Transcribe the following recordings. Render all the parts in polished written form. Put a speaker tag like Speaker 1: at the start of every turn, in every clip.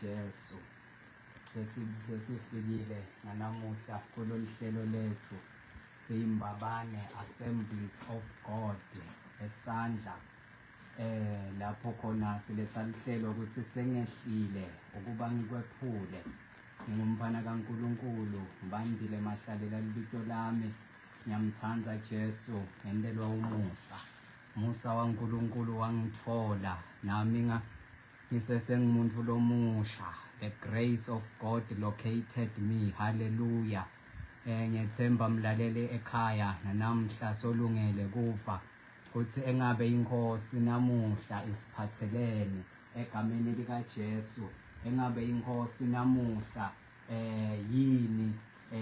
Speaker 1: Jesu sesifikile nanamuhla kulolu hlelo lethu siyimbabane Assemblies of God esandla lapho khona siletha lihlelo ukuthi sengehlile ukuba ngikwephule ngingumfana kaNkuluNkulu ngibandile mahlalela libito lami ngiyamthanda Jesu ngendelwa umusa waNkuluNkulu wangithola nami ngisesengumuntu lomusha. The grace of God located me. Hallelujah. Ngiyethemba mlaleli ekhaya nanamhla solungele kufa kuthi engabe inkosi namuhla isiphathelene egameni lika Jesu. Engabe inkosi namuhla yini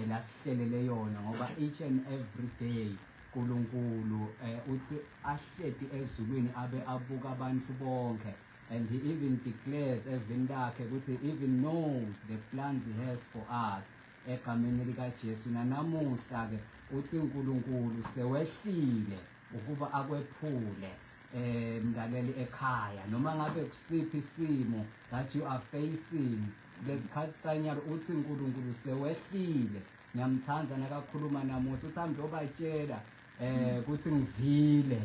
Speaker 1: lasihlelele yona ngoba each and every day uNkulunkulu uthi ahleti ezulwini abe abuka abantu bonke. And he even declares even lakhe ukuthi he even knows the plans he has for us egameni lika Jesu. Nanamuhla ke uthi uNkulunkulu sewehlile ukuba akwephule mlaleli ekhaya noma ngabe kusiphi isimo that you are facing lesikhathi sanyalo uthi uNkulunkulu sewehlile. Ngiyamthanda nakakhuluma namuhla uthi hambe obatshela ukuthi ngivile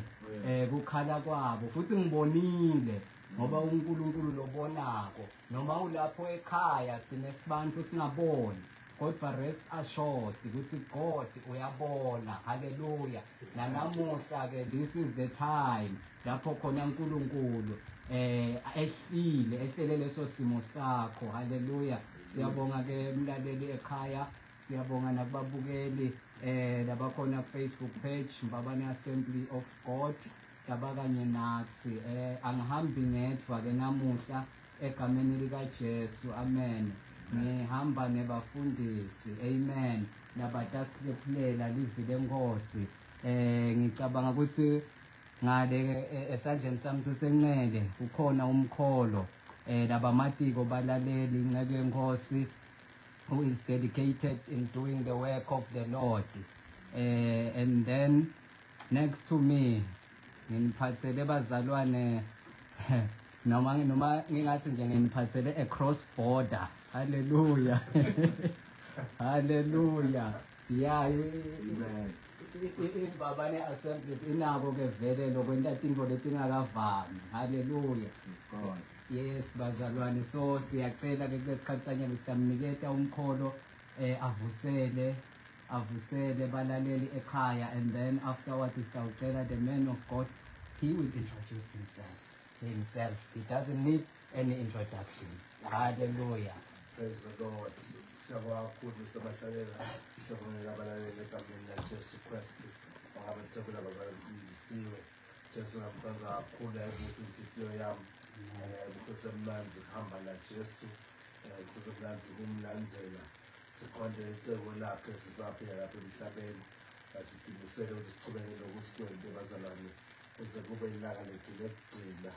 Speaker 1: kukhala kwabo futhi ngibonile ngoba uNkulunkulu lobonako noma ulapho ekhaya thina sibantu singaboni kodwa rest assured ukuthi God uyabona. Hallelujah. Nanamuhla ke this is the time lapho khona uNkulunkulu ehlele leso simo sakho. Hallelujah. Siyabonga ke mlaleli ekhaya, siyabonga nakubabukeli labakhona ku Facebook page Mbabane Assembly of God labakanye nathi angihambi ngedwa ke namuhla egameni lika Jesu. Amen. Ngihamba nebafundisi. Amen. Nabatasihlephula livile enkosi. Ngicabanga ukuthi ngale esandleni sami sesencele ukhona umkholo labamatiko balaleli inceke yenkosi who is dedicated in doing the work of the Lord. And then next to me nginiphathele bazalwane noma ngingathi nje nginiphathele across border. Hallelujah. Hallelujah. Yeah. Amen. Imbabane Assemblies inako ke vele lokwenta into letingakavami. Hallelujah. Yes bazalwane, so siyacela ke kulesikhathi sanyalo sitamniketa umkholo avusele balaleli ekhaya, and then afterward sitawucela the man of God, he will introduce himself. He doesn't need any introduction. Hallelujah.
Speaker 2: Praise the Lord. Siyabonga kakhulu Mr. Mahlalela, siyabonga abalaleli egameni laJesu Kristu. Bangabathebula bazalwane sindisiwe. Jesu ngamthanda kakhulu ayivuse inhliziyo yami. Kusesemnanzi kuhamba naJesu. Kusesemnanzi kumlandzela. Sikhonde icebo lakhe sisaphila lapha emhlabeni. Asiqinisele ukuthi siqhubeke nokusiqonda bazalwane kuze kube ilanga lethu lokugcina.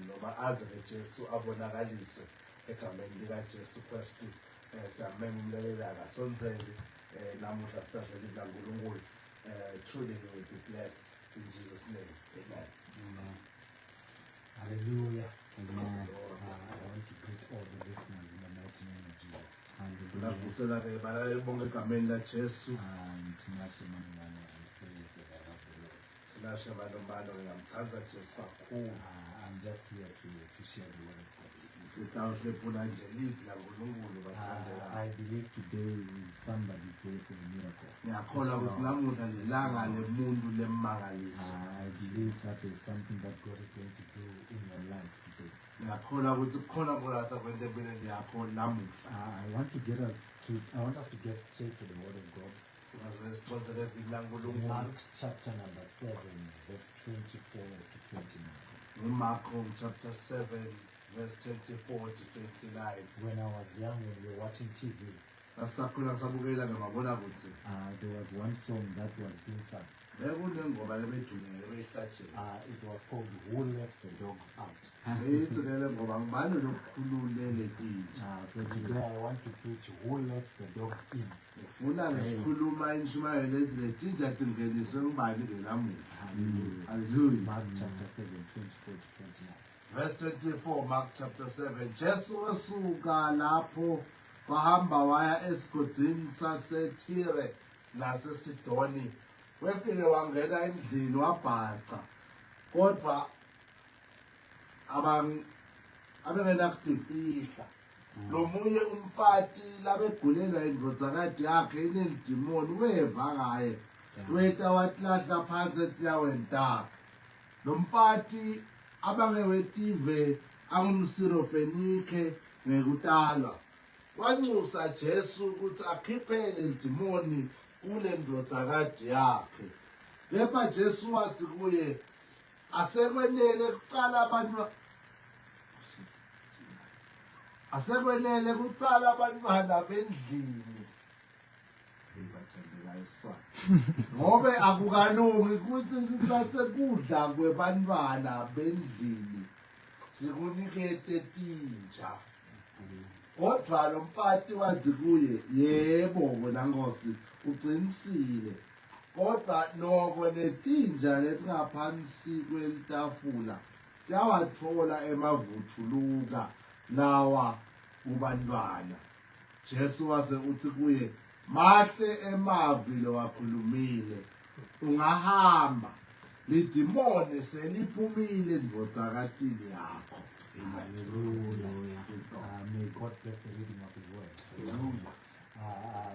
Speaker 2: Noma aze Jesu abonakalise egameni likaJesu Kristu. Siyamema umlaleli akasonzele namuhla sitadlela kaNkulunkulu. Truly you will be blessed in Jesus' name. Amen.
Speaker 1: Amen.
Speaker 3: Hallelujah.
Speaker 1: Amen.
Speaker 3: I want to greet all the listeners in the mighty name of Jesus.
Speaker 2: Ngiyavusela ke balaleli bonke egameni laJesu.
Speaker 3: Tinashe Manumano, I'm saying that I love the Lord.
Speaker 2: Tinashe Manumano, ngiyamthanda Jesu kakhulu.
Speaker 3: I'm just here to share the word of God.
Speaker 2: Sitawuhlephula nje livi laNkulunkulu bathandela.
Speaker 3: I believe today is somebody's day for a miracle.
Speaker 2: Ngiyakholwa ukuthi namuhla lilanga lemuntu lemangaliso.
Speaker 3: I believe that there is something that God is going to do in your life today.
Speaker 2: Ngiyakholwa ukuthi kukhona kulapha kwento empilweni yakho namuhla.
Speaker 3: I want us to get straight to the word of God.
Speaker 2: Ngazesiponsele vini laNkulunkulu.
Speaker 3: Mark chapter number 7 verse 24 to 29.
Speaker 2: Marko chapter 7 verse 24 to 29.
Speaker 3: When I was young, when we were watching TV,
Speaker 2: Sasakhula sabukela ngamabonakude.
Speaker 3: there was one song that was being sung.
Speaker 2: Bekunengoma lebejulile beyihlatshelwa.
Speaker 3: It was called Who Let the Dogs Out.
Speaker 2: Beyitshele ngoba ngibani lokukhululele tinja.
Speaker 3: So today I want to preach Who Let the Dogs In.
Speaker 2: Ngifuna ngikhuluma inshumayelo lezi letinja tingeniswe ngibani belamuhla.
Speaker 3: Hallelujah.
Speaker 2: Hallelujah.
Speaker 3: Mark chapter 7, 24 to 29.
Speaker 2: verse 24, Mark chapter 7. Jesu wasuka lapho wahamba waya esigodini saseTire naseSidoni. Wefike wangena endlini wabhaca. Kodwa abengenakudifihla. Lomunye umfati labegulela indvodzakade yakhe inedimoni weva ngaye. Weta watilahla phansi etinyaweni takhe. Lo mfati abangewetive angumsirofenike ngekutalwa. Wanxusa Jesu ukuthi akhiphele idimoni kule ndvodzakade yakhe. Kepha Jesu wathi kuye, asekwenele kucala abantwana bendlini. Ngobe akukalungi ukuthi sithathe kudla kwebantwana bendlini sikunikete tinja. Kodwa lo mfati wathi kuye, yebo wena Nkosi uqinisile. Kodwa noko netinja letingaphansi kwelitafula tiyawathola emavuthuluka lawa kubantwana. Jesu wase uthi kuye, mahle emavi lowakhulumile, ungahamba, lidimoni seliphumile ndvodzakadini yakho.
Speaker 3: Hallelujah. May God bless the reading of His word.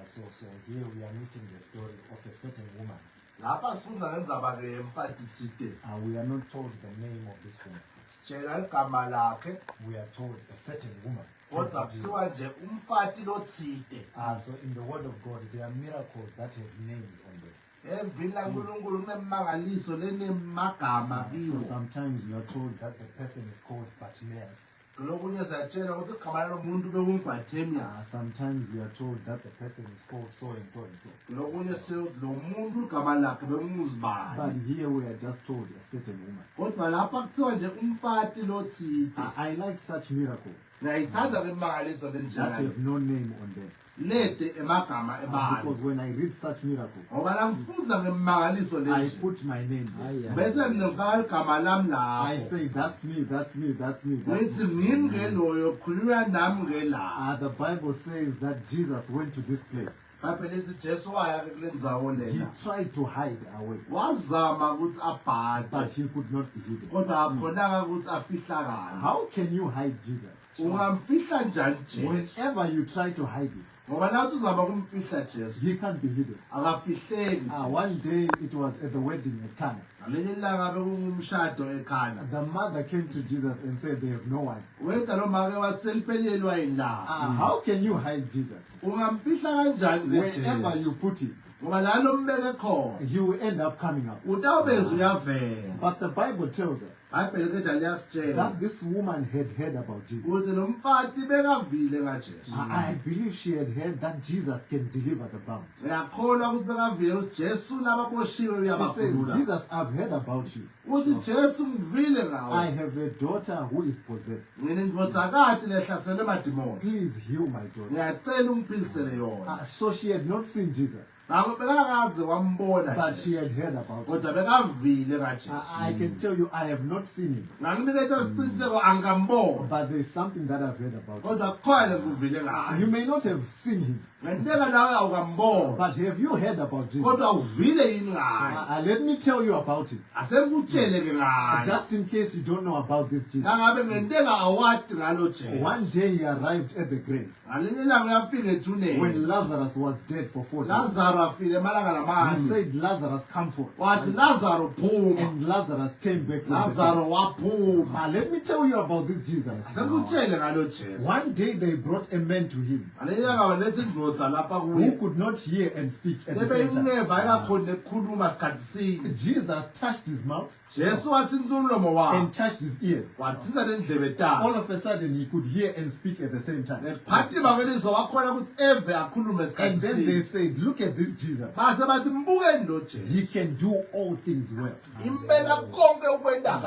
Speaker 3: So here we are meeting the story of a certain woman.
Speaker 2: Lapha sifunda ngendzaba ke yemfati tsite.
Speaker 3: We are not told the name of this woman.
Speaker 2: Sitshela igama lakhe.
Speaker 3: We are told a certain woman.
Speaker 2: Kodwa kuthiwa nje umfati lotsite.
Speaker 3: So in the word of God, there are miracles that have names on them.
Speaker 2: Evila uNkulunkulu kunemangaliso lenemagama kiwo.
Speaker 3: So sometimes you are told that the person is called Bartimaeus.
Speaker 2: Lokunye siyatshela ukuthi igama lomuntu bekunguBartimaeus.
Speaker 3: Sometimes you are told that the person is called so and so and so.
Speaker 2: Lokunye sitshela ukuthi lo muntu igama lakhe bekunguzibani.
Speaker 3: But here we are just told a certain woman.
Speaker 2: Kodwa lapha kuthiwa nje umfati lotsite.
Speaker 3: I like such miracles
Speaker 2: Ngiyayithanda lemangaliso
Speaker 3: that
Speaker 2: lenjalo.
Speaker 3: have no name on them.
Speaker 2: Lede emagama ebani.
Speaker 3: Because when I read such miracles,
Speaker 2: Ngoba langifundza ngemangaliso
Speaker 3: I
Speaker 2: lenje.
Speaker 3: put my name there.
Speaker 2: Bese ngifaka igama lami
Speaker 3: I
Speaker 2: lapho.
Speaker 3: say, that's me, that's me, that's me, that's
Speaker 2: Ngithi
Speaker 3: me.
Speaker 2: ngimi ngeloyo khulunywa nami ngela.
Speaker 3: The Bible says that Jesus went to this place.
Speaker 2: Bible lithi Jesu waya kule ndzawo
Speaker 3: He
Speaker 2: lena.
Speaker 3: tried to hide away,
Speaker 2: Wazama ukuthi
Speaker 3: but
Speaker 2: abhade.
Speaker 3: he could not be hidden.
Speaker 2: Kodwa akhonanga ukuthi afihlakala.
Speaker 3: How can you hide Jesus?
Speaker 2: Ungamfihla njani Jesu?
Speaker 3: Whenever you try to hide him,
Speaker 2: Ngoba nathi uzama kumfihla Jesu.
Speaker 3: he can't be hidden.
Speaker 2: Akafihleki.
Speaker 3: One day it was at the wedding at Cana.
Speaker 2: Ngelinye ilanga bekungumshado ekhana.
Speaker 3: The mother came to Jesus and said, they have no one.
Speaker 2: Wenda lo make wathi seliphelile iwayini la.
Speaker 3: How can you hide Jesus?
Speaker 2: Ungamfihla kanjani
Speaker 3: Wherever
Speaker 2: leJesu?
Speaker 3: you put him,
Speaker 2: Ngoba lalo mbeke khona.
Speaker 3: he will end up coming up.
Speaker 2: Utawubeza uyavela.
Speaker 3: But the Bible tells us
Speaker 2: Bible ke njalo liyasitshela
Speaker 3: that this woman had heard about Jesus.
Speaker 2: ukuthi lo mfati bekavile ngaJesu.
Speaker 3: I believe she had heard that Jesus can deliver the bound.
Speaker 2: Ngiyakholwa ukuthi bekavile ukuthi Jesu lababoshiwe
Speaker 3: She says,
Speaker 2: uyabakhulula.
Speaker 3: Jesus, I've heard about you.
Speaker 2: Uthi Jesu ngivile
Speaker 3: I
Speaker 2: ngawe.
Speaker 3: have a daughter who is possessed.
Speaker 2: Nginendvodzakade lehlaselwe emadimoni.
Speaker 3: Please heal my daughter.
Speaker 2: Ngiyacela ungiphilisele yona.
Speaker 3: So she had not seen Jesus,
Speaker 2: Ngakho bekakaze wambona
Speaker 3: but she
Speaker 2: Jesu.
Speaker 3: had heard about him.
Speaker 2: Kodwa bekavile ngaJesu.
Speaker 3: I can tell you, I have not seen him,
Speaker 2: Nganginikeza isiqiniseko angambona.
Speaker 3: but there is something that I've heard about him.
Speaker 2: Kodwa kukhona ngivile
Speaker 3: You
Speaker 2: ngaye.
Speaker 3: may not have seen him,
Speaker 2: Ngenteka nawe awukambona.
Speaker 3: but have you heard about Jesus?
Speaker 2: Kodwa uvile yini ngaye?
Speaker 3: Let me tell you about him,
Speaker 2: Asengikutshele ke ngaye.
Speaker 3: just in case you don't know about this Jesus.
Speaker 2: Nangabe ngenteka awadi ngalo Jesu.
Speaker 3: One day he arrived at the grave
Speaker 2: Ngalinye ilanga uyafika ethuneni.
Speaker 3: when Lazarus was dead for 4 days.
Speaker 2: Lazaro afile emalanga
Speaker 3: He
Speaker 2: lamane.
Speaker 3: said, Lazarus, come forth.
Speaker 2: Wathi Lazaro phuma.
Speaker 3: And Lazarus came back from the
Speaker 2: Lazaro
Speaker 3: grave.
Speaker 2: waphuma.
Speaker 3: Let me tell you about this Jesus.
Speaker 2: Asengikutshele ngalo Jesu.
Speaker 3: One day they brought a man to him
Speaker 2: Ngalinye ilanga balethe indvodza lapha
Speaker 3: who
Speaker 2: kuye.
Speaker 3: could not hear and speak at the same time.
Speaker 2: Sebeyingeva engakhoni nekukhuluma sikhathi sinye.
Speaker 3: Jesus touched his mouth
Speaker 2: Jesu wathinta umlomo wakhe.
Speaker 3: and touched his ears.
Speaker 2: Wathinta nendlebe
Speaker 3: All
Speaker 2: takhe.
Speaker 3: of a sudden he could hear and speak at the same time.
Speaker 2: Ngephathima kwelizwe wakhona ukuthi eve akhulume
Speaker 3: And
Speaker 2: sikhathi
Speaker 3: then they
Speaker 2: sinye.
Speaker 3: said, look at this Jesus.
Speaker 2: Base bathi mbukeni lo
Speaker 3: He
Speaker 2: Jesu.
Speaker 3: can do all things well.
Speaker 2: Impela konke ukwenda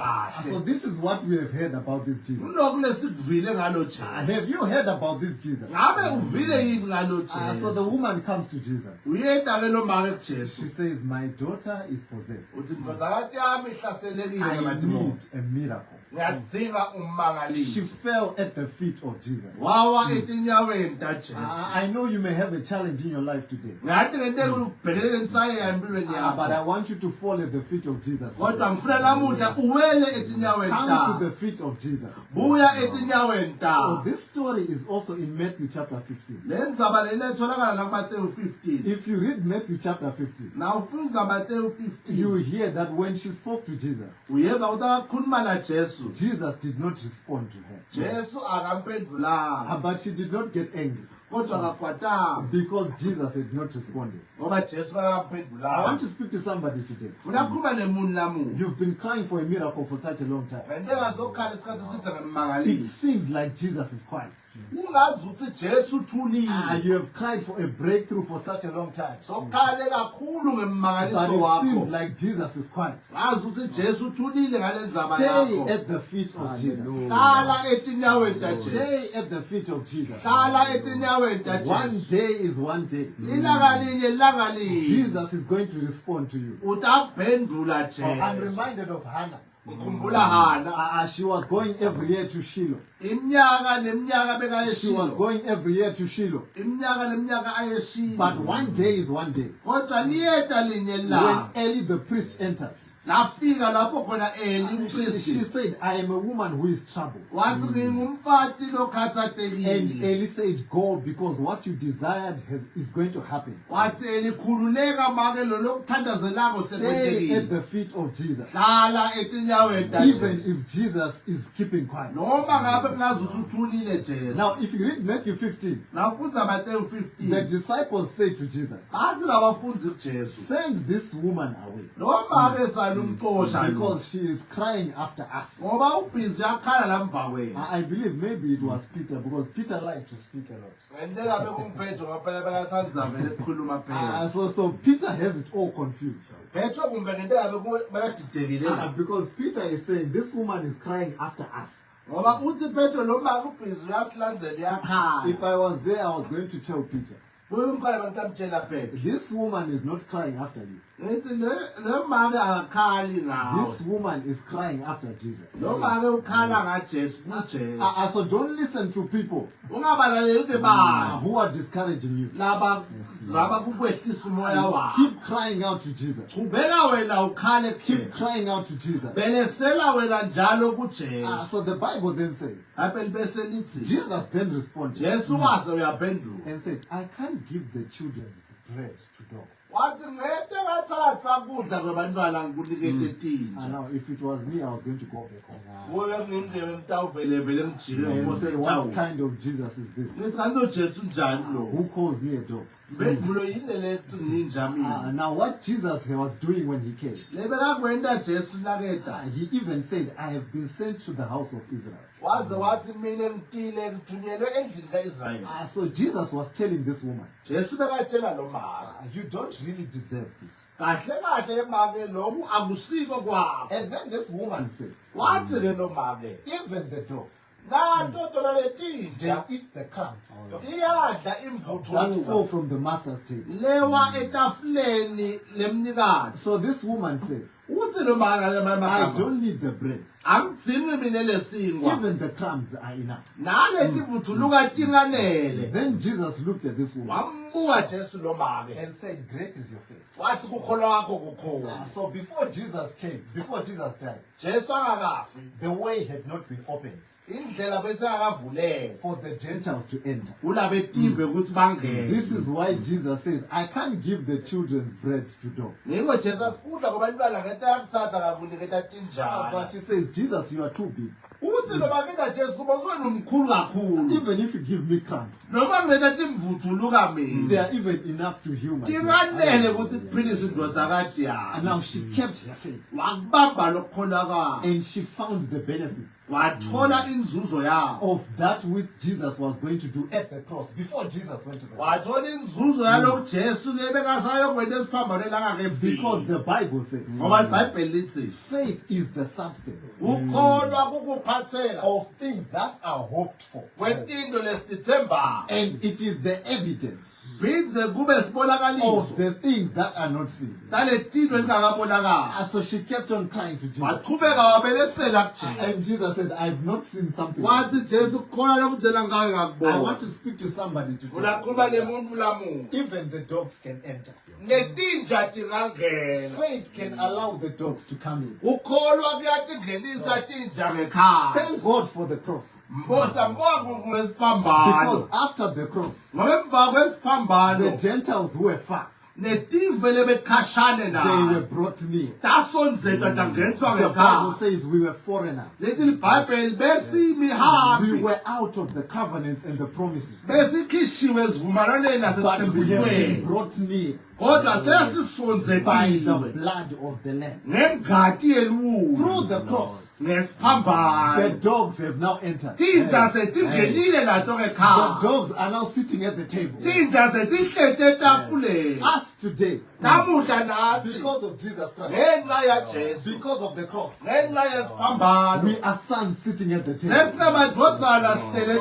Speaker 3: So
Speaker 2: kahle.
Speaker 3: this is what we have heard about this Jesus.
Speaker 2: Kulokhu lesikuvile ngalo Jesu.
Speaker 3: Have you heard about this Jesus?
Speaker 2: Ngabe uvile yini ngalo
Speaker 3: So the
Speaker 2: Jesu?
Speaker 3: woman comes to Jesus.
Speaker 2: Uyeda ke lo make
Speaker 3: She
Speaker 2: kuJesu.
Speaker 3: says, my daughter is possessed.
Speaker 2: Uthi indvodzakade yami ihlaselekile
Speaker 3: I
Speaker 2: emadimoni.
Speaker 3: need a miracle.
Speaker 2: ngiyadzinga
Speaker 3: She
Speaker 2: ummangalisi
Speaker 3: fell at the feet of Jesus.
Speaker 2: wawa etinyaweni tajesu
Speaker 3: I know you may have a challenge in your life today,
Speaker 2: ngathi ngento ubhekelele nsaya empilweni
Speaker 3: but I
Speaker 2: yakho
Speaker 3: want you to fall at the feet of Jesus.
Speaker 2: kodwa
Speaker 3: Today.
Speaker 2: ngifuna namuhla uwele etinyaweni
Speaker 3: Come to
Speaker 2: ta
Speaker 3: the feet of Jesus.
Speaker 2: buya etinyaweni
Speaker 3: So
Speaker 2: ta
Speaker 3: this story is also in Matthew chapter 15.
Speaker 2: le ndzaba lena itholakala nakuMateyu 15
Speaker 3: If you read Matthew chapter 15,
Speaker 2: na ufundza Mateyu
Speaker 3: you
Speaker 2: 15
Speaker 3: hear that when she spoke to Jesus,
Speaker 2: uyeva ukuthi akakhuluma najesu
Speaker 3: Jesus did not respond to her.
Speaker 2: jesu akamphendulanga
Speaker 3: But she did not get angry
Speaker 2: kodwa akakwatanga
Speaker 3: because Jesus had not responded.
Speaker 2: ngoba jesu
Speaker 3: I want
Speaker 2: akamphendulanga
Speaker 3: to speak to somebody today.
Speaker 2: funa kukhuluma nemuntu lamuntu
Speaker 3: You've been crying for a miracle for such a long time.
Speaker 2: ngento engazokhala isikhathi eside
Speaker 3: It
Speaker 2: ngemmangalisi
Speaker 3: seems like Jesus is quiet.
Speaker 2: ungazi ukuthi jesu uthulile
Speaker 3: You have cried for a breakthrough for such a long time.
Speaker 2: sokhale kakhulu
Speaker 3: But
Speaker 2: ngemmangaliso
Speaker 3: it seems
Speaker 2: wakho
Speaker 3: like Jesus is quiet.
Speaker 2: ngazi ukuthi jesu uthulile ngale ndzaba
Speaker 3: Stay
Speaker 2: yakho
Speaker 3: at the feet of Jesus.
Speaker 2: hlala etinyaweni tajesu
Speaker 3: Stay at the feet of Jesus.
Speaker 2: hlala etinyaweni
Speaker 3: One
Speaker 2: tajesu
Speaker 3: day is one day.
Speaker 2: ilanga linye ilanga linye
Speaker 3: Jesus is going to respond to you.
Speaker 2: utakuphendula
Speaker 3: I'm
Speaker 2: jesu
Speaker 3: reminded of Hannah.
Speaker 2: ngikhumbula hana
Speaker 3: She was going every year to Shiloh.
Speaker 2: iminyaka neminyaka
Speaker 3: She was
Speaker 2: bekayeshilo
Speaker 3: going every year to Shiloh.
Speaker 2: iminyaka neminyaka ayeshilo
Speaker 3: But one day is one day.
Speaker 2: kodwa liyeta linye
Speaker 3: When
Speaker 2: la
Speaker 3: Eli the priest entered,
Speaker 2: lafika lapho khona eli
Speaker 3: she
Speaker 2: umpristi
Speaker 3: said, I am a woman who is troubled.
Speaker 2: wathi ngingumfati
Speaker 3: And
Speaker 2: lokhathatekile
Speaker 3: Eli said, go, because what you desired is going to happen.
Speaker 2: wathi elikhululeka make lo lokuthandazelako
Speaker 3: Stay
Speaker 2: sekwentekile
Speaker 3: at the feet of Jesus.
Speaker 2: hlala etinyaweni
Speaker 3: Even
Speaker 2: tajesu
Speaker 3: if Jesus is keeping quiet.
Speaker 2: noma ngabe kungazi ukuthi uthulile jesu
Speaker 3: Now, if you read Matthew 15,
Speaker 2: nawufundza Mateyu
Speaker 3: the
Speaker 2: 15
Speaker 3: disciples said to Jesus,
Speaker 2: bathi labafundzi kujesu
Speaker 3: send this woman away
Speaker 2: noma ke salumxosha lo
Speaker 3: because she is crying after us.
Speaker 2: ngoba ubhizi yakhala lamva kwena
Speaker 3: I believe maybe it was Peter because Peter liked to speak a lot.
Speaker 2: ngente ngabe kumphetho ngaphela bekathanda vele ukukhuluma phela
Speaker 3: So Peter has it all confused.
Speaker 2: phetho kumbe ngente ngabe bekadidekile
Speaker 3: Because Peter is saying this woman is crying after us.
Speaker 2: ngoba uthi phetho lo maka ubhizi uyasilandzela uyakhala
Speaker 3: If I was there, I was going to tell Peter,
Speaker 2: kuye umkhala bantamtshela phetho
Speaker 3: this woman is not crying after you.
Speaker 2: ngithi le make akakhali ngawe
Speaker 3: This woman is crying after Jesus.
Speaker 2: lo make ukhala ngajesu kujesu
Speaker 3: So don't listen to people
Speaker 2: ungabalaleli kebani
Speaker 3: who are discouraging you.
Speaker 2: laba zaba kukwehlisa umoya wakho
Speaker 3: Keep crying out to Jesus.
Speaker 2: chubeka wena ukhale
Speaker 3: Keep
Speaker 2: kujesu
Speaker 3: crying out to Jesus.
Speaker 2: belesela wena njalo kujesu
Speaker 3: So the Bible then says,
Speaker 2: phela bese lithi
Speaker 3: Jesus then responded
Speaker 2: jesu wase uyaphendula
Speaker 3: and said, I can't give the children's bread to dogs.
Speaker 2: wathi ngete ngathatha kudla kwebantwana ngikunikete tinja
Speaker 3: Now, if it was me, I was going to go back home
Speaker 2: kuyo ngingebe mtawuvelevele ngijike
Speaker 3: and say, what
Speaker 2: ngibose
Speaker 3: kind of Jesus is this?
Speaker 2: ngithi kanti jesu njani lo
Speaker 3: Who calls me a dog?
Speaker 2: impendulo yile lethi nginja mina
Speaker 3: Now, what Jesus was doing when he came,
Speaker 2: lebekakwenta jesu nakeda
Speaker 3: he even said, I have been sent to the house of Israel.
Speaker 2: waze wathi mina ngitile ngithunyelwe endlini kaIsrayeli
Speaker 3: So Jesus was telling this woman,
Speaker 2: jesu bekatshela lo mama
Speaker 3: you don't really deserve this.
Speaker 2: kahle kahle make loku akusiko kwakho
Speaker 3: And then this woman said,
Speaker 2: wathi ke lo make
Speaker 3: even the dogs,
Speaker 2: natotola
Speaker 3: they
Speaker 2: letinja
Speaker 3: eat the crumbs
Speaker 2: iyadla
Speaker 3: that
Speaker 2: imvuthuluka
Speaker 3: fall from the master's table.
Speaker 2: lewa etafuleni lemnikati
Speaker 3: So this woman says,
Speaker 2: uthi lo maka
Speaker 3: I
Speaker 2: lemagama
Speaker 3: don't need the bread.
Speaker 2: angidzingi mina lesingwa
Speaker 3: Even the crumbs are enough.
Speaker 2: naleti vuthuluka tinganele
Speaker 3: Then Jesus looked at this woman
Speaker 2: wambuka jesu lo make
Speaker 3: and said, great is your faith.
Speaker 2: wathi kukholwa kwakho kukhona
Speaker 3: So before Jesus came, before Jesus died,
Speaker 2: jesu angakafi
Speaker 3: the way had not been opened
Speaker 2: indlela besengakavuleka
Speaker 3: for the Gentiles to enter.
Speaker 2: ulabetive ukuthi bangene
Speaker 3: This is why Jesus says, I can't give the children's bread to dogs.
Speaker 2: ngiko jesu athi kudla kwabantwana ngento yakuthatha kakuniketa tinjana
Speaker 3: But she says, Jesus, you are too big.
Speaker 2: uthi noma ngida jesu boswena umkhulu kakhulu
Speaker 3: Even if you give me crumbs,
Speaker 2: noma ngiletha timvuthuluka
Speaker 3: they
Speaker 2: mina
Speaker 3: are even enough to heal my
Speaker 2: tinganele
Speaker 3: throat.
Speaker 2: ukuthi kuphilise indodza kade
Speaker 3: And now she kept her faith.
Speaker 2: wakubamba lokukholwa kwakhe
Speaker 3: And she found the benefits
Speaker 2: wathola inzuzo yawo
Speaker 3: of that which Jesus was going to do at the cross before Jesus went to the cross.
Speaker 2: wathola inzuzo yalokhu jesu lebekasayokwenza esiphambanweni angakefiki
Speaker 3: Because the Bible says,
Speaker 2: ngoba ibhayibheli lithi
Speaker 3: faith is the substance
Speaker 2: ukholwa kukuphatheka
Speaker 3: of things that are hoped for.
Speaker 2: kwetinto lesitithembayo
Speaker 3: And it is the evidence
Speaker 2: bize kube
Speaker 3: of
Speaker 2: sibonakaliso
Speaker 3: the things that are not seen.
Speaker 2: taletintwe elingakabonakali.
Speaker 3: So she kept on crying to Jesus.
Speaker 2: Waqhubeka wabelesela kuJesu.
Speaker 3: And Jesus said, I've not seen something.
Speaker 2: Wathi Jesu kukhona lokutshela ngayo
Speaker 3: I
Speaker 2: ngakubona.
Speaker 3: want to speak to somebody today.
Speaker 2: Ulakhuluma nemuntu lamuntu.
Speaker 3: Even the dogs can enter.
Speaker 2: Netinja tingangena.
Speaker 3: Faith can allow the dogs to come in.
Speaker 2: Ukholwa kuyatingenisa tinja ngekhaya.
Speaker 3: Thank God for the cross.
Speaker 2: Mbosa mbonga
Speaker 3: Because
Speaker 2: ngesiphambano.
Speaker 3: after the cross,
Speaker 2: Ngoba emva kwesiphambano
Speaker 3: the Gentiles who were far,
Speaker 2: netive lebekhashane
Speaker 3: they
Speaker 2: nayo.
Speaker 3: were brought near.
Speaker 2: Tasonzeka tangeniswa
Speaker 3: The Bible
Speaker 2: ngekhaya.
Speaker 3: says we were foreigners.
Speaker 2: Lithi iBhayibheli
Speaker 3: We
Speaker 2: besimihambi.
Speaker 3: were out of the covenants and the promises.
Speaker 2: Besikhishiwe ezivumelwaneni
Speaker 3: But we have been
Speaker 2: nasekuthembisweni.
Speaker 3: brought near
Speaker 2: Kodwa
Speaker 3: by
Speaker 2: sesisonzekile
Speaker 3: the blood of the Lamb.
Speaker 2: ngengadi yelulo.
Speaker 3: Through the cross, the
Speaker 2: Ngesiphambano.
Speaker 3: dogs have now entered.
Speaker 2: Tinja setingenile nazo
Speaker 3: The
Speaker 2: ngekhaya.
Speaker 3: dogs are now sitting at the table.
Speaker 2: Tinja setihlete etafuleni.
Speaker 3: Us today,
Speaker 2: Namuhla nathi
Speaker 3: because of Jesus Christ,
Speaker 2: ngenxa yaJesu,
Speaker 3: because of the cross,
Speaker 2: ngenxa yesiphambano,
Speaker 3: we are sons sitting at the table.
Speaker 2: sesinamadvodzana sihlele
Speaker 3: We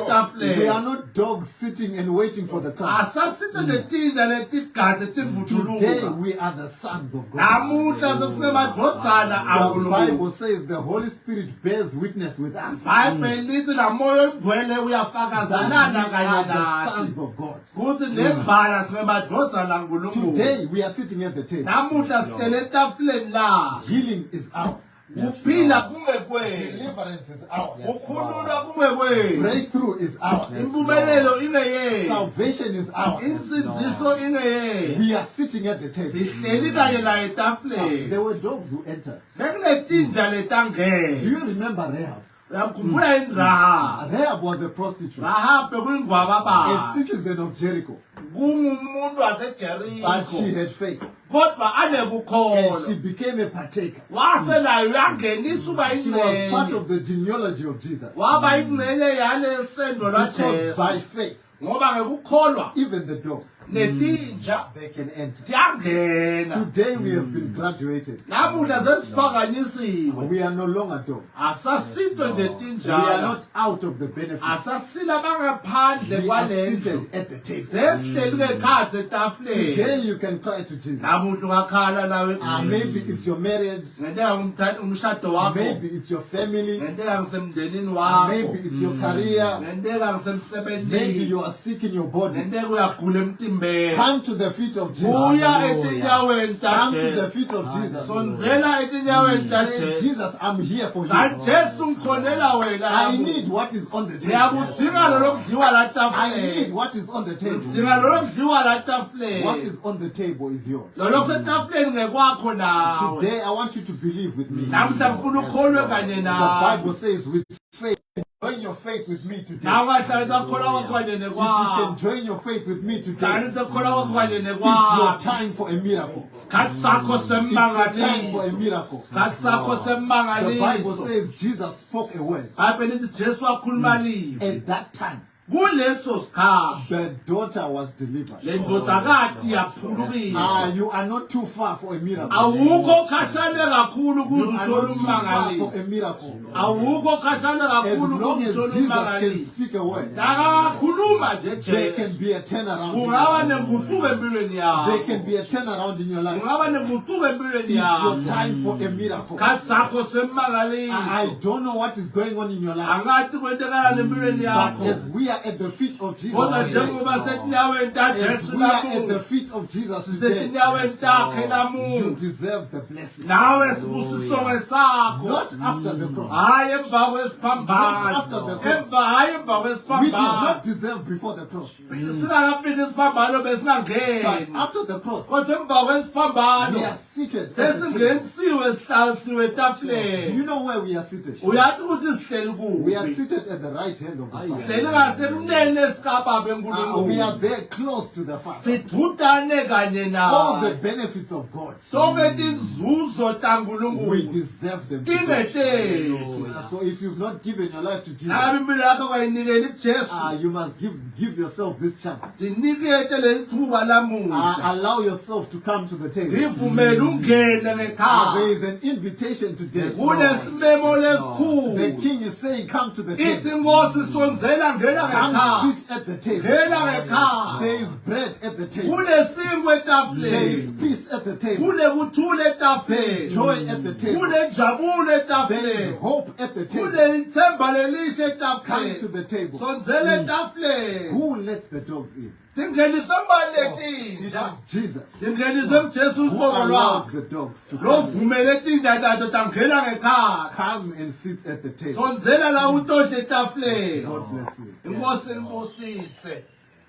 Speaker 3: are
Speaker 2: etafuleni.
Speaker 3: not dogs sitting and waiting for the cross.
Speaker 2: Asasithe netinja letigazi
Speaker 3: Today
Speaker 2: timvuthuluka.
Speaker 3: we are the sons of God.
Speaker 2: Namuhla sesinemadvodzana
Speaker 3: The
Speaker 2: akulunkulu.
Speaker 3: Bible says the Holy Spirit bears witness with us.
Speaker 2: iBhayibheli lithi namoya ogcwele
Speaker 3: That we
Speaker 2: uyafakazana kanye
Speaker 3: are the
Speaker 2: nathi.
Speaker 3: sons of God.
Speaker 2: Kuthi nembala sinemadvodzana nkulunkulu.
Speaker 3: Today we are sitting at the table.
Speaker 2: Namuhla sihlele etafuleni la.
Speaker 3: Healing is ours.
Speaker 2: Kuphila kungekwenu.
Speaker 3: Deliverance is ours.
Speaker 2: Ukukhululwa kungekwenu.
Speaker 3: Breakthrough is ours.
Speaker 2: Impumelelo ingeyenu.
Speaker 3: Salvation is ours.
Speaker 2: Insindziso ingeyenu.
Speaker 3: We are sitting at the table.
Speaker 2: Sihleli kanye naye
Speaker 3: There
Speaker 2: etafuleni.
Speaker 3: were dogs who entered.
Speaker 2: Bekunetinja
Speaker 3: Do
Speaker 2: letangena.
Speaker 3: you remember Rahab?
Speaker 2: Uyamkhumbula yini Rahabi?
Speaker 3: Rahab was a prostitute,
Speaker 2: Rahabi bekuyingwaba
Speaker 3: a
Speaker 2: bani.
Speaker 3: citizen of Jericho,
Speaker 2: Kungumuntu
Speaker 3: but she
Speaker 2: waseJerikho.
Speaker 3: had faith
Speaker 2: Kodwa
Speaker 3: and she
Speaker 2: anekukholwa.
Speaker 3: became a partaker.
Speaker 2: Waselayo yangenisa uba
Speaker 3: She was part
Speaker 2: ingcenye.
Speaker 3: of the genealogy of Jesus.
Speaker 2: Waba ingcenye yale sendo
Speaker 3: Because
Speaker 2: laJesu.
Speaker 3: by faith,
Speaker 2: Ngoba ngekukholwa
Speaker 3: even the dogs,
Speaker 2: netinja
Speaker 3: they can enter.
Speaker 2: tiyangena.
Speaker 3: Today we have been graduated.
Speaker 2: Namuhla sesiphakanyisiwe.
Speaker 3: We are no longer dogs.
Speaker 2: Asasito nje
Speaker 3: We are
Speaker 2: tinjana.
Speaker 3: not out of the benefits.
Speaker 2: Asasila bangaphandle
Speaker 3: We are
Speaker 2: kwalendlu.
Speaker 3: seated at the table.
Speaker 2: Sesihleli ngekhathi etafuleni.
Speaker 3: Today you can cry to Jesus.
Speaker 2: Namuntu ungakhala nawe
Speaker 3: Maybe it's your marriage.
Speaker 2: ngenteka umshado wakho.
Speaker 3: Maybe it's your family.
Speaker 2: Ngenteka ngisemndenini wakho.
Speaker 3: Maybe it's your career.
Speaker 2: Ngenteka
Speaker 3: Maybe
Speaker 2: ngisemsebenzini.
Speaker 3: you are sick in your body.
Speaker 2: Ngenteka uyagula emtimbeni.
Speaker 3: Come to the feet of Jesus.
Speaker 2: Buya etinyaweni
Speaker 3: Come to the
Speaker 2: taJesu.
Speaker 3: feet of Jesus.
Speaker 2: Sonzela etinyaweni
Speaker 3: Say,
Speaker 2: taJesu.
Speaker 3: Jesus, I'm here for you.
Speaker 2: taJesu ngikhonela wena.
Speaker 3: I need what is on the table.
Speaker 2: Ngiyakudinga lolo kudliwa la
Speaker 3: I need
Speaker 2: tafuleni.
Speaker 3: what is on the table.
Speaker 2: Ngidinga lolo kudliwa la
Speaker 3: What
Speaker 2: tafuleni.
Speaker 3: is on the table is yours.
Speaker 2: Lolo kusetafuleni ngekwakho nawe.
Speaker 3: Today, I want you to believe with me.
Speaker 2: Namhla ngifuna ukholwe kanye
Speaker 3: The
Speaker 2: nawe.
Speaker 3: Bible says, with faith, join your faith with me today.
Speaker 2: Nawe ungahlanganisa ukukholwa kwakho kanye
Speaker 3: If you
Speaker 2: nekwakho.
Speaker 3: can join your faith with me today,
Speaker 2: Hlanganisa ukukholwa kwakho kanye
Speaker 3: it's your
Speaker 2: nekwakho.
Speaker 3: time for a miracle.
Speaker 2: Isikhathi sakho
Speaker 3: It's your time for a
Speaker 2: sembangaliso.
Speaker 3: miracle.
Speaker 2: Isikhathi sakho
Speaker 3: The Bible
Speaker 2: sembangaliso.
Speaker 3: says Jesus spoke a word.
Speaker 2: iBhayibheli lithi Jesu wakhuluma live.
Speaker 3: At that time,
Speaker 2: Kuleso sikhathi
Speaker 3: the daughter was delivered.
Speaker 2: le ndodzakati yaphulukile.
Speaker 3: You are not too far for a miracle.
Speaker 2: Awukho khashane kakhulu kuze
Speaker 3: You are
Speaker 2: uthole
Speaker 3: not too far for
Speaker 2: ummangaliso.
Speaker 3: a miracle.
Speaker 2: Awukho khashane
Speaker 3: As
Speaker 2: kakhulu
Speaker 3: long
Speaker 2: kuze
Speaker 3: as
Speaker 2: uthole
Speaker 3: Jesus can
Speaker 2: ummangaliso.
Speaker 3: speak a word,
Speaker 2: Akakhuluma nje
Speaker 3: there can
Speaker 2: Jesu.
Speaker 3: be a turnaround.
Speaker 2: Kungaba
Speaker 3: In your life.
Speaker 2: nenguquko empilweni
Speaker 3: There
Speaker 2: yakho.
Speaker 3: can be a turnaround in your life.
Speaker 2: Kungaba nenguquko empilweni
Speaker 3: It's your
Speaker 2: yakho.
Speaker 3: time for a miracle.
Speaker 2: Isikhathi sakho
Speaker 3: I
Speaker 2: sembangaliso.
Speaker 3: don't know what is going on in your life.
Speaker 2: Angathi kwentekana empilweni
Speaker 3: But
Speaker 2: yakho.
Speaker 3: as we are at the feet of Jesus,
Speaker 2: Kodwa
Speaker 3: today,
Speaker 2: njengoba setinyaweni
Speaker 3: as
Speaker 2: taJesu
Speaker 3: we are at the
Speaker 2: namuhla.
Speaker 3: feet of Jesus today,
Speaker 2: Setinyaweni takhe
Speaker 3: you
Speaker 2: namuhla.
Speaker 3: deserve the blessing.
Speaker 2: Nawe sibusisonge sakho.
Speaker 3: Not after the cross.
Speaker 2: Hayi emva
Speaker 3: Not
Speaker 2: kwesiphambano.
Speaker 3: after the cross.
Speaker 2: Hayi emva
Speaker 3: We did
Speaker 2: kwesiphambano.
Speaker 3: not deserve before the cross.
Speaker 2: Singakafiki isiphambano
Speaker 3: But
Speaker 2: besingangeni.
Speaker 3: after the cross,
Speaker 2: Kodwa emva
Speaker 3: we
Speaker 2: kwesiphambano
Speaker 3: are seated. At the table.
Speaker 2: sesingenisiwe sihlalisiwe
Speaker 3: Do
Speaker 2: etafuleni.
Speaker 3: you know where we are seated?
Speaker 2: Uyathi ukuthi sihleli
Speaker 3: We are
Speaker 2: kuphi?
Speaker 3: seated at the right hand of the Father.
Speaker 2: Sihleli ngasekunene sikababa
Speaker 3: We
Speaker 2: enkulunkulu.
Speaker 3: are there close to the Father.
Speaker 2: Sidudane kanye
Speaker 3: All the
Speaker 2: naye.
Speaker 3: benefits of God,
Speaker 2: Sonke tinzuzo
Speaker 3: we
Speaker 2: taNkulunkulu
Speaker 3: deserve them. today.
Speaker 2: tingehleli.
Speaker 3: So if you've not given your life to Jesus,
Speaker 2: Ngabe impilo yakho kayinikeli kuJesu.
Speaker 3: you must give yourself this chance.
Speaker 2: Dinikete leli thuba lamuhla.
Speaker 3: Allow yourself to come to the table.
Speaker 2: Ngivumele ungene
Speaker 3: There
Speaker 2: ngekhaya.
Speaker 3: is an invitation today.
Speaker 2: Kunesimemo
Speaker 3: The
Speaker 2: lesikhulu.
Speaker 3: king is saying say, come to the
Speaker 2: ithi
Speaker 3: table.
Speaker 2: inkosi sonzela ngena
Speaker 3: Come
Speaker 2: ngekhaya
Speaker 3: sit at the table.
Speaker 2: ngena ngekhaya
Speaker 3: There is bread at the table.
Speaker 2: kunesinkwa
Speaker 3: There is
Speaker 2: etafuleni
Speaker 3: peace at the table.
Speaker 2: kunekuthula
Speaker 3: There is
Speaker 2: etafuleni
Speaker 3: joy at the table.
Speaker 2: kunenjabulo
Speaker 3: There is
Speaker 2: etafuleni
Speaker 3: hope at the table.
Speaker 2: kunethemba lelihle
Speaker 3: Come to
Speaker 2: etafuleni
Speaker 3: the table.
Speaker 2: sonzela etafuleni
Speaker 3: Who lets the dogs in?
Speaker 2: singenise mbani
Speaker 3: It
Speaker 2: letinja
Speaker 3: is Jesus.
Speaker 2: singenise mjesu
Speaker 3: Who
Speaker 2: uqobo
Speaker 3: allowed
Speaker 2: lwakhe
Speaker 3: the dogs to come in.
Speaker 2: lovumele tinjadato tangena ngekhaya
Speaker 3: Come and sit at the table.
Speaker 2: sonzela la utodle etafuleni
Speaker 3: God bless you.
Speaker 2: inkosi nibusise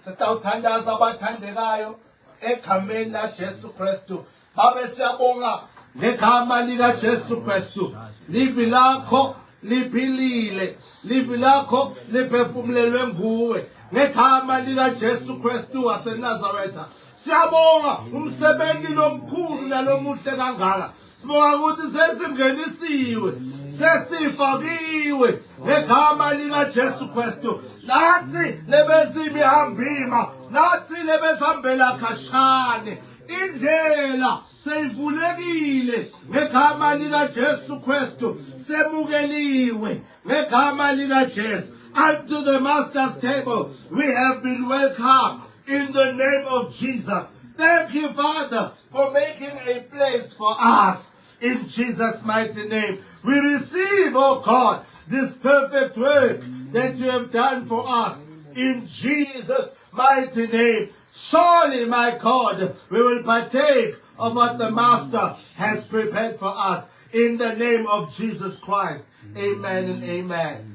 Speaker 2: sisawuthandaza abathandekayo egameni laJesu Kristu babe siyabonga ngegama likaJesu Kristu livi lakho liphilile livi lakho liphefumulelwe nguwe ngegama likaJesu Kristu waseNazaretha siyabonga umsebenzi lomkhulu nalomuhle kangaka sibonga ukuthi sesingenisiwe sesifakiwe ngegama likaJesu Kristu nathi lebezimihambima nathi lebesihambela khashane indlela seyivulekile ngegama likaJesu Kristu semukeliwe ngegama likaJesu unto the master's table we have been welcomed in the name of Jesus. Thank you, Father, for making a place for us in Jesus' mighty name. We receive, oh God, this perfect work that you have done for us in Jesus' mighty name. Surely, my God, we will partake of what the Master has prepared for us in the name of Jesus Christ. Amen and amen.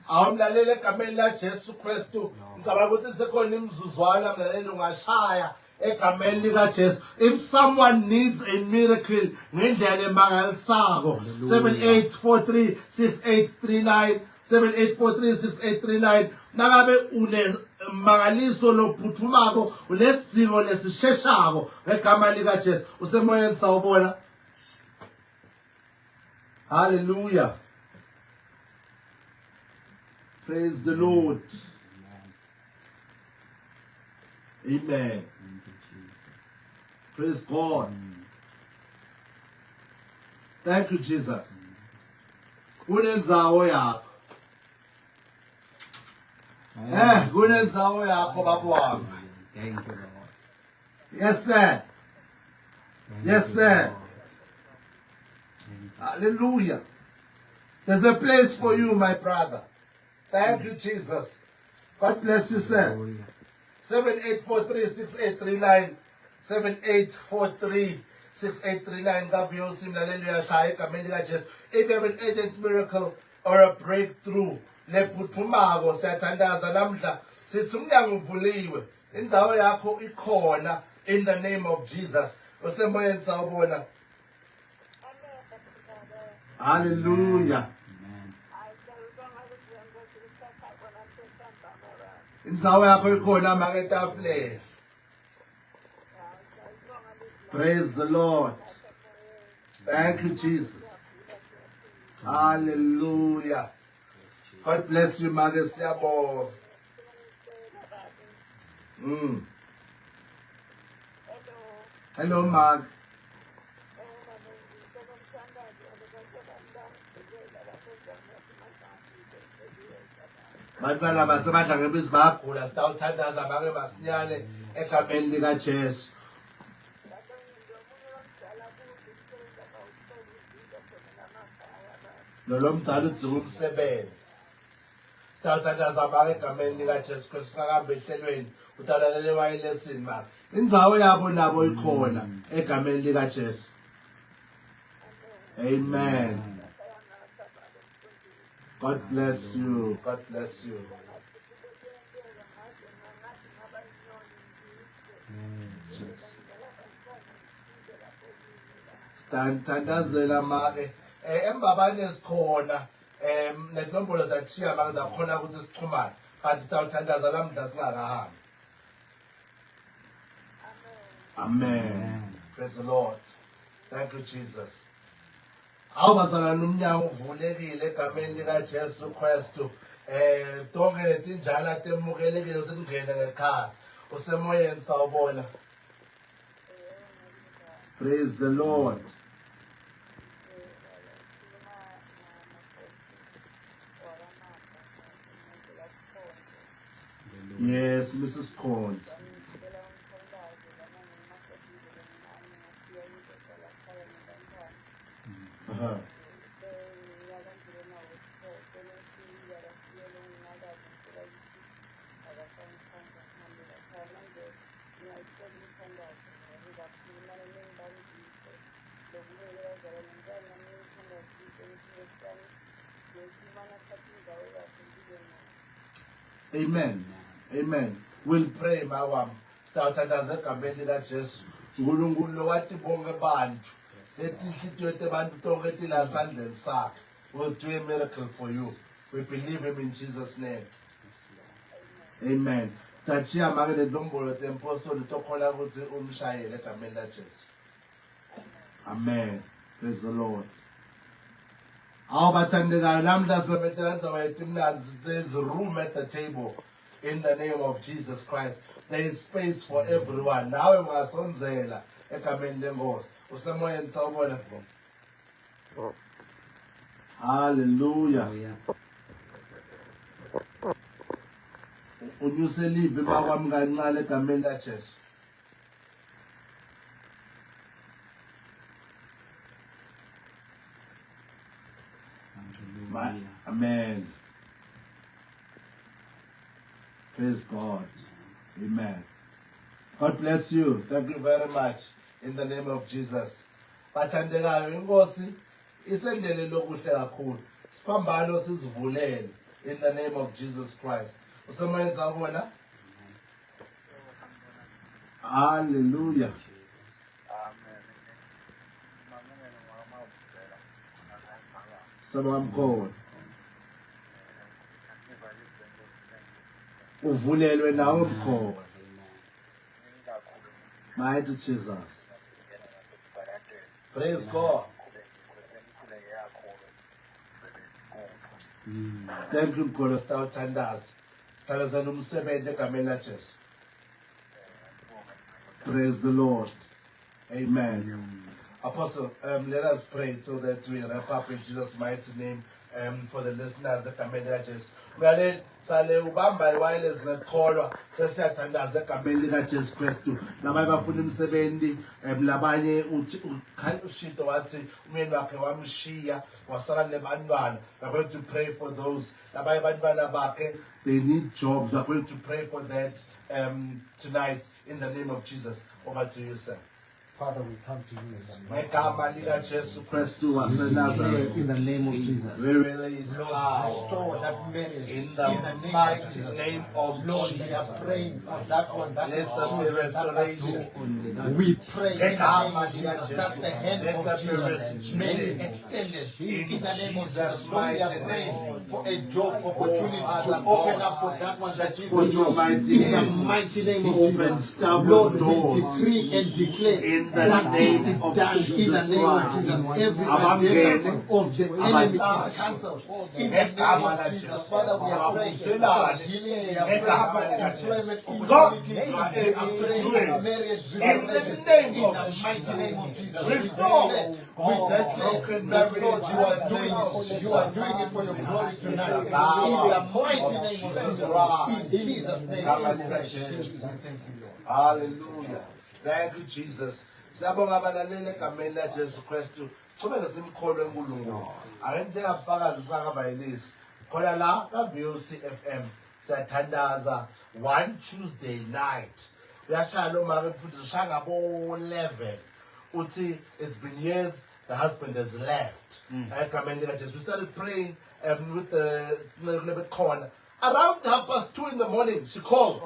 Speaker 2: Awumlaleli egameni laJesu Kristu ngicabanga ukuthi sekhona imizuzwana mlaleli ungashaya egameni likaJesu. If someone needs a miracle ngendlela emangalisako 78436839 78436839 nakabe unemangaliso lophuthumako unesidingo lesisheshako ngegama likaJesu usemoyeni sawubona. Hallelujah. Praise the Lord. Amen. Praise God. Thank you, Jesus. Kunenzawo yakho. Kunenzawo yakho baba wami.
Speaker 1: Thank you, Lord.
Speaker 2: Yes, sir.
Speaker 1: Thank
Speaker 2: Yes,
Speaker 1: you,
Speaker 2: sir.
Speaker 1: Lord. Thank you.
Speaker 2: Hallelujah. There's a place for you, my brother. Thank you, Jesus. God bless you, sir.
Speaker 1: Hallelujah.
Speaker 2: 78436839 78436839 Gabrielsi mlaleli uyashaya egameni likaJesu. If you have an urgent miracle or a breakthrough lephuthumako siyathandaza namhla sithi umnyango uvuliwe indzawo yakho ikhona in the name of Jesus. Usemoyeni sawubona. Hallelujah.
Speaker 1: Amen.
Speaker 2: Indzawo yakho ikhona maketafuleni. Praise the Lord. Thank you, Jesus. Hallelujah. God bless you, Mother Siabo. Hello, Mark. Bantwana basemandla ngebizi bayagula sitawuthandaza make masinyane egameni likaJesu. Lomdzalo udzinga umsebenzi. Sitawuthandaza make egameni likaJesu Kristu singakahambi ehlelweni utalalele wayilesini maka. Indzawo yabo nabo ikhona egameni likaJesu. Amen. God bless you. God bless you. Thandazela make embabane sikhona nenombolo zathiya make zakhona ukuthi sixhumane but sitawuthandaza lamhla singakahambi. Amen. Praise the Lord. Thank you, Jesus. Awubazalwane umnyango uvulekile egameni likaJesu Kristu. Donke letinjana temukelekile ukuthi kungene ngekhaya. Usemoyeni sawubona. Praise the Lord. Yes, Mrs. Corns. Uh-huh. Amen. Amen. We'll pray, mawam. Sitawuthandaza egameni likaJesu. uNkulunkulu lo wathi bonke abantu. Lethi inhliziyo yabantu tonke etila esandleni sakhe. Will do a miracle for you. We believe him in Jesus' name. Amen. Sitachiya make nenombolo tempostoli tokhona ukuthi umshayele egameni likaJesu. Amen. Praise the Lord. Abathandekayo namhla sibamethela indzaba yethu imnandi. There's room at the table in the name of Jesus Christ. There is space for everyone. Nawe ungasonzela egameni lenkosi. Usemoyeni sawubona. Hallelujah. Unyuse live makwami kancane egameni likaJesu. Amen. Praise God. Amen. God bless you. Thank you very much. In the name of Jesus. Bathandekayo inkosi isendele lokuhle kakhulu. Siphambano sizivulele in the name of Jesus Christ. Usemoyeni sawubona. Hallelujah. Sabamkhona. Uvulelwe nawe mkhona. Mighty Jesus. Praise God. Thank you mkhona sitawuthandaza. Sithandazela umsebenzi egameni likaJesu. Praise the Lord. Amen. Apostle, let us pray so that we wrap up in Jesus' mighty name. For the listeners egameni likaJesu. Ngale sale ubamba iwireless ngekholwa sesiyathandaza egameni likaJesu Kristu. Labanye bafuna imisebenzi, labanye ushito wathi umyeni wakhe wamshiya wasala nebantwana. We are going to pray for those. Labanye bantwana bakhe, they need jobs. We are going to pray for that tonight in the name of Jesus. Over to you, sir.
Speaker 3: Father, we come to you in the
Speaker 2: in
Speaker 3: the name of Jesus.
Speaker 2: Where there is
Speaker 3: Lord,
Speaker 2: power.
Speaker 3: restore that marriage
Speaker 2: In the mighty name of
Speaker 3: Lord,
Speaker 2: Jesus.
Speaker 3: we are praying for that one. That
Speaker 2: Let
Speaker 3: is
Speaker 2: there be restoration.
Speaker 3: we pray in the
Speaker 2: Let
Speaker 3: name of Jesus. That's the hand
Speaker 2: Let
Speaker 3: of
Speaker 2: there be
Speaker 3: Jesus.
Speaker 2: restitution.
Speaker 3: May it extended in the name of Jesus.
Speaker 2: Jesus'
Speaker 3: Lord, we are
Speaker 2: mighty
Speaker 3: praying
Speaker 2: name.
Speaker 3: for a job opportunity
Speaker 2: Father
Speaker 3: to open
Speaker 2: God,
Speaker 3: up for that one that you
Speaker 2: for your mighty
Speaker 3: in the
Speaker 2: name.
Speaker 3: mighty name of
Speaker 2: Open
Speaker 3: Jesus.
Speaker 2: stubborn
Speaker 3: Lord,
Speaker 2: doors.
Speaker 3: we decree and declare
Speaker 2: In the
Speaker 3: that
Speaker 2: name
Speaker 3: is
Speaker 2: of
Speaker 3: done in the
Speaker 2: Jesus
Speaker 3: name of
Speaker 2: Christ.
Speaker 3: Jesus. Every
Speaker 2: Abangene.
Speaker 3: agenda of the enemy is cancelled in the name of Jesus. Father, we are praying for healing. We are praying for employment opportunities. We are praying for marriage restoration in the mighty name of Jesus.
Speaker 2: Restore.
Speaker 3: We declare that Lord, you are doing it for your glory tonight. In the mighty name of Jesus. In Jesus' name.
Speaker 2: Hallelujah. Thank you, Jesus. Siyabonga abalaleli egameni likaJesu Kristu. Qhubeka simkholwe uNkulunkulu. Akenze ngafakazi sakabayilisi. Khona la ka-VOC FM siyathandaza one Tuesday night. Uyashaya lo mama mfundisi ushaya ngabo 11. Uthi it's been years the husband has left. Egameni likaJesu. We started praying with the corner. Around 2:30 in the morning she called.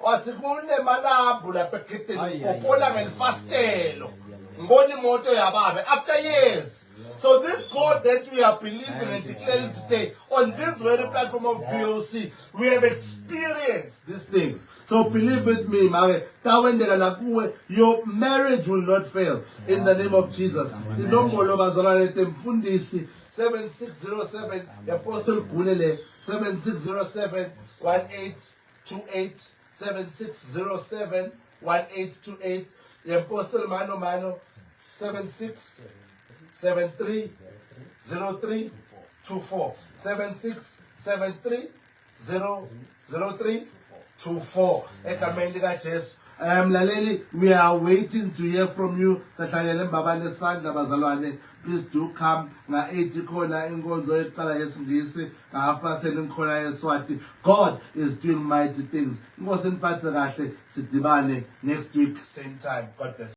Speaker 2: Wathi kunemalabhu lapha egedeni opola ngelifastelo ngibona imoto yababe after years. So this God that we are believing and declaring today on this very platform of VOC, we have experienced these things. So believe with me, your marriage will not fail in the name of Jesus. Inombolo bazalwane temfundisi 7607 Apostle Gulele 7607 1828 7607 1828. The Apostle Mano Mano 7673 0324 7673 00324. 2-4 egameni likaJesu. Mlaleli, we are waiting to hear from you. Sahlangene mbabane sandla bazalwane. Please do come. Nga 8 khona inkonzo yokuqala yesingisi, nga 5 khona yeSwati. God is doing mighty things. Inkosi niphathe kahle, sidibane next week same time. God bless.